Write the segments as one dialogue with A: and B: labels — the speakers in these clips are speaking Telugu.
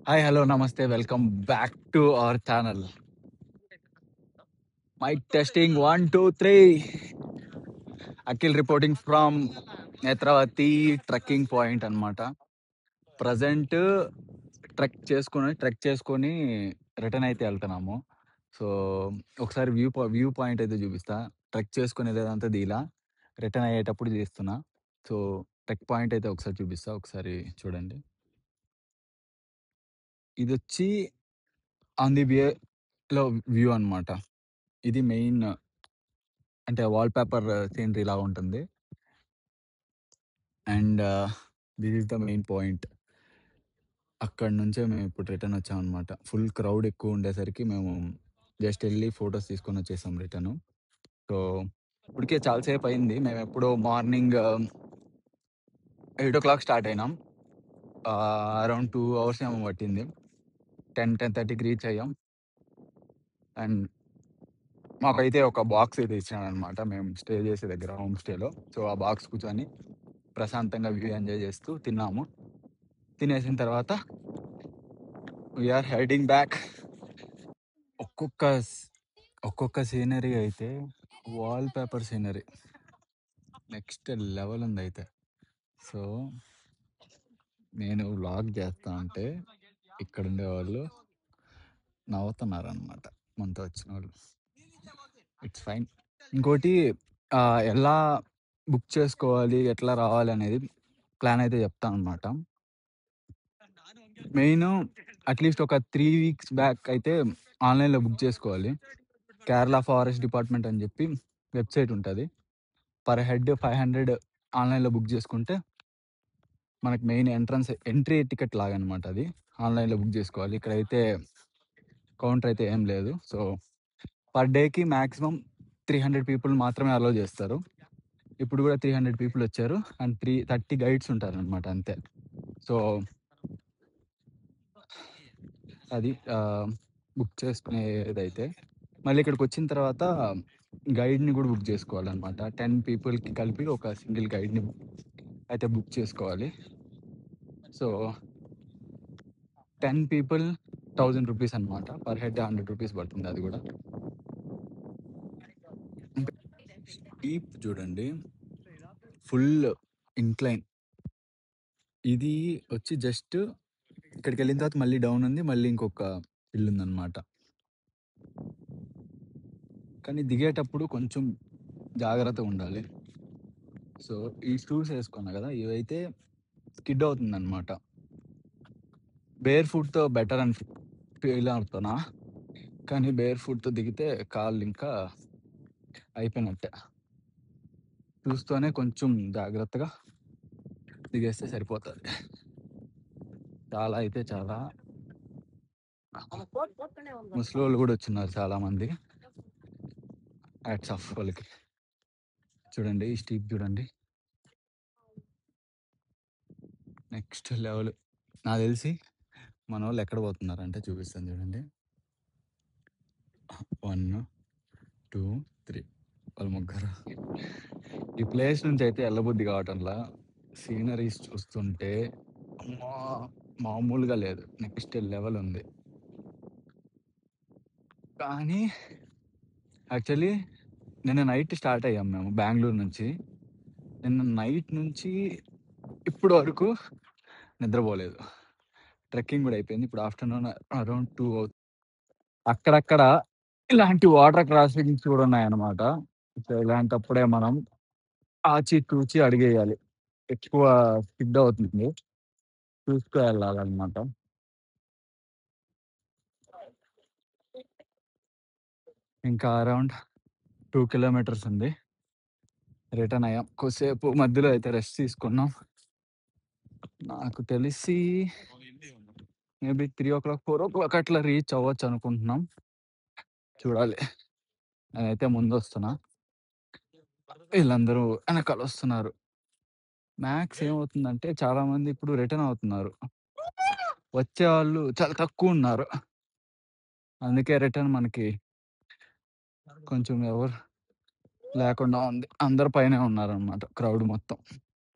A: Hi, hello, namaste. Welcome back to our channel. Mic testing 1, 2, 3. Akhil reporting from Netravati trekking point అన్నమాట. ప్రజెంట్ ట్రెక్ చేసుకొని రిటర్న్ అయితే వెళ్తున్నాము. సో ఒకసారి వ్యూ పాయింట్ అయితే చూపిస్తా. ట్రెక్ చేసుకుని వెళ్ళేదంతా దీలా రిటర్న్ అయ్యేటప్పుడు చేస్తున్నా. సో ట్రెక్ పాయింట్ అయితే ఒకసారి చూపిస్తా. ఒకసారి చూడండి. ఇది వచ్చి ఆన్ ది వేలో వ్యూ అన్నమాట. ఇది మెయిన్ అంటే వాల్ పేపర్ సీనరీ లాగా ఉంటుంది. And this is the main point. అక్కడి నుంచే మేము ఇప్పుడు రిటర్న్ వచ్చామన్నమాట. ఫుల్ క్రౌడ్ ఎక్కువ ఉండేసరికి మేము జస్ట్ వెళ్ళి ఫొటోస్ తీసుకొని వచ్చేసాం రిటర్న్. సో ఇప్పటికే చాలా సేపు అయింది. మేము ఎప్పుడో మార్నింగ్ 8:00 స్టార్ట్ అయినాం. అరౌండ్ 2 అవర్స్ ఏమో పట్టింది. 10:30కి రీచ్ అయ్యాం. అండ్ మాకైతే ఒక బాక్స్ అయితే ఇచ్చాడనమాట మేము స్టే చేసే దగ్గర హోమ్ స్టేలో. సో ఆ బాక్స్ కూర్చొని ప్రశాంతంగా వ్యూ ఎంజాయ్ చేస్తూ తిన్నాము. తినేసిన తర్వాత వీఆర్ హెడింగ్ బ్యాక్. ఒక్కొక్క ఒక్కొక్క సీనరీ అయితే wall paper scenery next level ఉంది అయితే. సో నేను వ్లాగ్ చేస్తా ఉంటే ఇక్కడ ఉండేవాళ్ళు నవ్వుతున్నారు అనమాట మనతో వచ్చిన వాళ్ళు. It's fine. ఇంకోటి ఎలా బుక్ చేసుకోవాలి, ఎట్లా రావాలి అనేది ప్లాన్ అయితే చెప్తాను అనమాట. మెయిన్ అట్లీస్ట్ ఒక 3 వీక్స్ బ్యాక్ అయితే ఆన్లైన్లో బుక్ చేసుకోవాలి. కేరళ ఫారెస్ట్ డిపార్ట్మెంట్ అని చెప్పి వెబ్సైట్ ఉంటుంది. పర్ హెడ్ 500 ఆన్లైన్లో బుక్ చేసుకుంటే మనకి మెయిన్ ఎంట్రీ టికెట్ లాగా అనమాట. అది ఆన్లైన్లో బుక్ చేసుకోవాలి. ఇక్కడైతే కౌంటర్ అయితే ఏం లేదు. సో పర్ డేకి మ్యాక్సిమం 300 పీపుల్ మాత్రమే అలో చేస్తారు. ఇప్పుడు కూడా 300 పీపుల్ వచ్చారు. అండ్ 30 గైడ్స్ ఉంటారు అనమాట, అంతే. సో అది బుక్ చేసుకునేదైతే మళ్ళీ ఇక్కడికి వచ్చిన తర్వాత గైడ్ని కూడా బుక్ చేసుకోవాలన్నమాట. 10 పీపుల్కి కలిపి ఒక సింగిల్ గైడ్ని అయితే బుక్ చేసుకోవాలి. సో 10 పీపుల్ 1000 రూపీస్ అనమాట. పర్ హెడ్ 100 రూపీస్ పడుతుంది. అది కూడా స్టీప్ చూడండి, ఫుల్ ఇంక్లైన్. ఇది వచ్చి జస్ట్ ఇక్కడికి వెళ్ళిన తర్వాత మళ్ళీ డౌన్ ఉంది, మళ్ళీ ఇంకొక హిల్ ఉందన్నమాట. కానీ దిగేటప్పుడు కొంచెం జాగ్రత్తగా ఉండాలి. సో ఈ షూస్ వేసుకున్నా కదా, ఇవైతే స్కిడ్ అవుతుంది అనమాట. బేర్ ఫుట్తో బెటర్ అని ఫీల్ అవుతున్నా, కానీ బేర్ ఫుట్తో దిగితే కాళ్ళు ఇంకా అయిపోయినట్టే. చూస్తూనే కొంచెం జాగ్రత్తగా దిగేస్తే సరిపోతుంది. చాలా అయితే చాలా ముసలి వాళ్ళు కూడా వచ్చిన్నారు చాలా మంది. హ్యాట్స్ ఆఫ్ వాళ్ళకి. చూడండి ఈ స్టీప్ చూడండి, నెక్స్ట్ లెవెల్. నాకు తెలిసి మన వాళ్ళు ఎక్కడ పోతున్నారంటే చూపిస్తాను చూడండి. 1, 2, 3 వాళ్ళు ముగ్గురు. ఈ ప్లేస్ నుంచి అయితే వెళ్ళబుద్ధి కావటంలా. సీనరీస్ చూస్తుంటే అమ్మా మామూలుగా లేదు, నెక్స్ట్ లెవెల్ ఉంది. కానీ యాక్చువల్లీ నిన్న నైట్ స్టార్ట్ అయ్యాం మేము బెంగళూరు నుంచి. నిన్న నైట్ నుంచి ఇప్పుడు వరకు నిద్రపోలేదు. ట్రెక్కింగ్ కూడా అయిపోయింది. ఇప్పుడు ఆఫ్టర్నూన్ అరౌండ్ 2 అవుతుంది. అక్కడక్కడ ఇలాంటి వాటర్ క్రాసింగ్స్ కూడా ఉన్నాయన్నమాట. సో ఇలాంటప్పుడే మనం ఆచితూచి అడిగేయాలి. ఎక్కువ స్కిడ్ అవుతుంది, చూసుకు వెళ్ళాలన్నమాట. ఇంకా అరౌండ్ 2 కిలోమీటర్స్ ఉంది. రిటర్న్ అయ్యాం. కొద్దిసేపు మధ్యలో అయితే రెస్ట్ తీసుకున్నాం. నాకు తెలిసి మేబీ 3:00, 4:00 అట్లా రీచ్ అవ్వచ్చు అనుకుంటున్నాం. చూడాలి. నేనైతే ముందు వస్తున్నా, వీళ్ళందరూ వెనకాల వస్తున్నారు. మ్యాక్స్ ఏమవుతుందంటే చాలా మంది ఇప్పుడు రిటర్న్ అవుతున్నారు, వచ్చేవాళ్ళు చాలా తక్కువ ఉన్నారు. అందుకే రిటర్న్ మనకి కొంచెం ఎవరు లేకుండా ఉంది. అందరు పైనే ఉన్నారనమాట, క్రౌడ్ మొత్తం.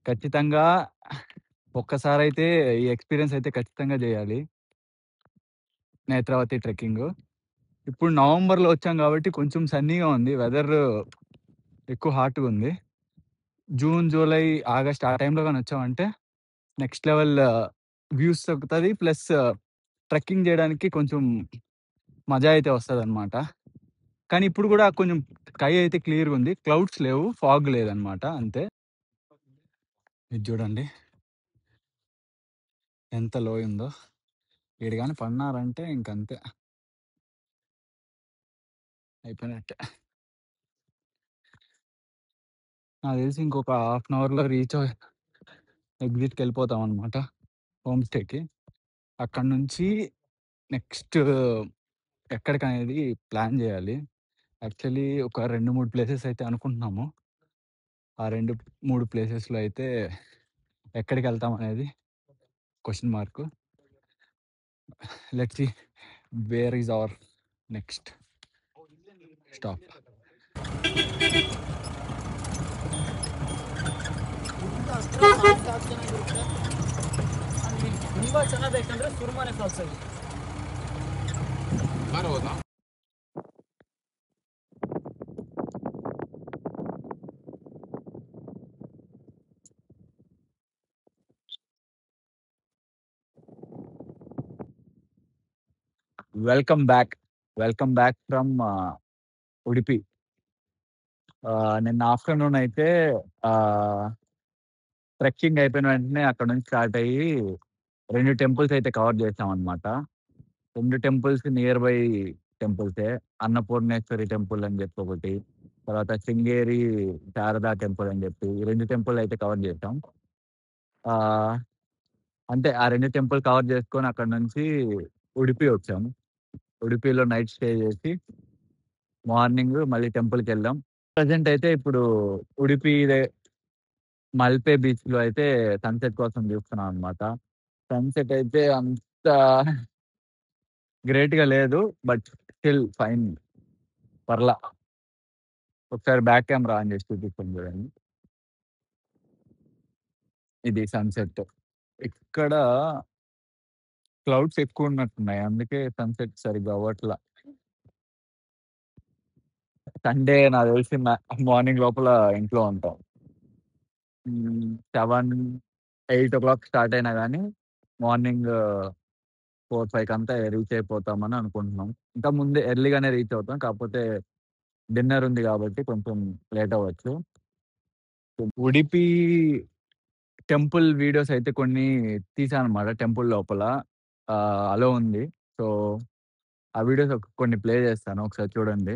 A: ఖచ్చితంగా ఒక్కసారైతే ఈ ఎక్స్పీరియన్స్ అయితే ఖచ్చితంగా చేయాలి. నేత్రావతి ట్రెక్కింగు. ఇప్పుడు నవంబర్‌లో వచ్చాం గాబట్టి కొంచెం సన్నీగా ఉంది. వెదర్ ఎక్కువ హాట్‌గుంది. జూన్, జూలై, ఆగస్ట్ ఆ టైంలో గాని వచ్చామంటే నెక్స్ట్ లెవెల్ వ్యూస్ దొరుకుతది. ప్లస్ ట్రెక్కింగ్ జేయడానికి కొంచెం మజా అయితే వస్తదనమాట. కానీ ఇప్పుడు గూడా కొంచెం స్కై అయితే క్లియర్‌గుంది. క్లౌడ్స్ లేవు. ఫాగ్ లేదనమాట అంతే. ఇది జూడండి ఎంత లోయుందో. ఈడ గాని పడినారంటే ఇంకంతే. అయిపోయినట్టే. నాకు తెలిసి ఇంకొక హాఫ్ అన్ అవర్‌లో ఎగ్జిట్‌కెళ్ళిపోతామనమాట హోమ్ స్టేకి. అక్కడి నుంచి నెక్స్ట్ ఎక్కడికనేది ప్లాన్ జేయాలి. యాక్చువల్లీ ఒక 2, 3 ప్లేసెస్ అయితే అనుకుంటున్నాము. ఆ 2, 3 ప్లేసెస్‌లో అయితే ఎక్కడికెళ్తామనేది question mark. Let's see where is our next stop.
B: ತುಂಬ ಚೆನ್ನಾಗಬೇಕಂದ್ರೆ ಸುರಮನೆ ಫಾಲ್ಸ್ ಅಲ್ಲಿ
A: welcome back. Welcome back from Udupi. నిన్న ఆఫ్టర్‌నూన్ అయితే ఆహ్, ట్రెక్కింగ్ అయిపోయిన వెంటనే అక్కడి నుంచి స్టార్ట్ అయ్యి 2 టెంపుల్స్ అయితే కవర్ చేసామనమాట. 2 టెంపుల్స్ నియర్ బై టెంపుల్సే. అన్నపూర్ణేశ్వరి టెంపుల్ అని చెప్పి ఒకటి. తర్వాత శృంగేరి శారదా టెంపుల్ అని చెప్పి ఈ 2 టెంపుల్ అయితే కవర్ చేసాం. ఆహ్, అంటే ఆ 2 టెంపుల్ కవర్ చేసుకొని అక్కడి నుంచి ఉడిపి వచ్చాము. ఉడిపిలో నైట్ స్టే చేసి మార్నింగ్ మళ్ళీ టెంపుల్‌కెళ్ళాం. ప్రెజెంట్ అయితే ఇప్పుడు ఉడిపి మల్పే బీచ్‌లో అయితే సన్‌సెట్ కోసం చూస్తున్నాం అనమాట. సన్‌సెట్ అయితే అంత గ్రేట్‌గా లేదు. But still fine. పర్లా. ఒకసారి బ్యాక్ కెమెరా ఆన్ చేసి చూపిస్తాను చూడండి. ఇది సన్‌సెట్. ఇక్కడ క్లౌడ్స్ ఎక్కువున్నట్టున్నాయి. అందుకే సన్‌సెట్ సరిగ్గా అవ్వట్ల. సండే నాకు తెలిసి మార్నింగ్ లోపల ఇంట్లో ఉంటాం. 7, 8:00 స్టార్ట్ అయినా గానీ మార్నింగ్ 4, 5 కంతా రీచ్ అయిపోతామని అనుకుంటున్నాం. ఇంకా ముందే ఎర్లీగానే రీచ్ అవుతాం. కాకపోతే డిన్నర్ ఉంది గాబట్టి కొంచెం లేట్ అవ్వచ్చు. ఉడిపి టెంపుల్ వీడియోస్ అయితే కొన్ని తీశానన్నమాట టెంపుల్ లోపల. అలో ఉంది. సో, ఆ వీడియోస్ కొన్ని ప్లే చేస్తాను. ఒకసారి చూడండి.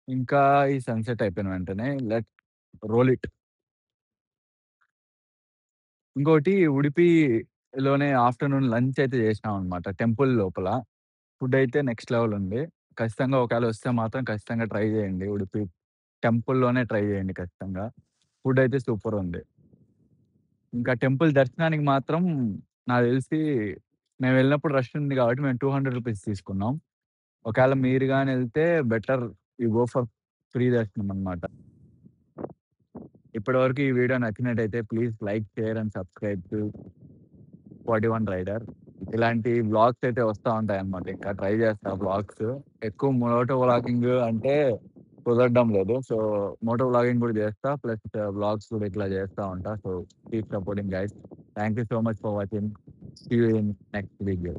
A: ఇంకా ఈ సన్‌సెట్ అయిపోయిన వెంటనే రోల్ ఇట్. ఇంకోటి ఉడిపిలోనే ఆఫ్టర్‌నూన్ లంచ్ అయితే చేసినామన్నమాట టెంపుల్ లోపల. ఫుడ్ అయితే నెక్స్ట్ లెవెల్ ఉంది. ఖచ్చితంగా ఒకవేళ వస్తే మాత్రం ఖచ్చితంగా ట్రై చేయండి. ఉడిపి టెంపుల్‌లోనే ట్రై చేయండి ఖచ్చితంగా. ఫుడ్ అయితే సూపర్ ఉంది. ఇంకా టెంపుల్ దర్శనానికి మాత్రం నాకు తెలిసి మేము వెళ్ళినప్పుడు రష్ ఉంది కాబట్టి మేము రూ. 200 తీసుకున్నాం. ఒకవేళ మీరు గాని ఎళ్తే better you go for free దర్శనం అన్నమాట. ఇప్పటివరకు ఈ వీడియో నచ్చినట్టయితే please like, share and subscribe to 41 rider. ఇలాంటి వ్లాగ్స్ అయితే వస్తా ఉంటాయన్నమాట. ఇంకా ట్రై చేస్తా వ్లాగ్స్. ఎక్కువ మోటో వ్లాగింగ్ అంటే కుదరడం లేదు. సో, మోటో వ్లాగింగ్ కూడా చేస్తా. ప్లస్ వ్లాగ్స్ కూడా ఇట్లా చేస్తా ఉంటా. So, keep supporting guys. Thank you so much for watching. See you in next video.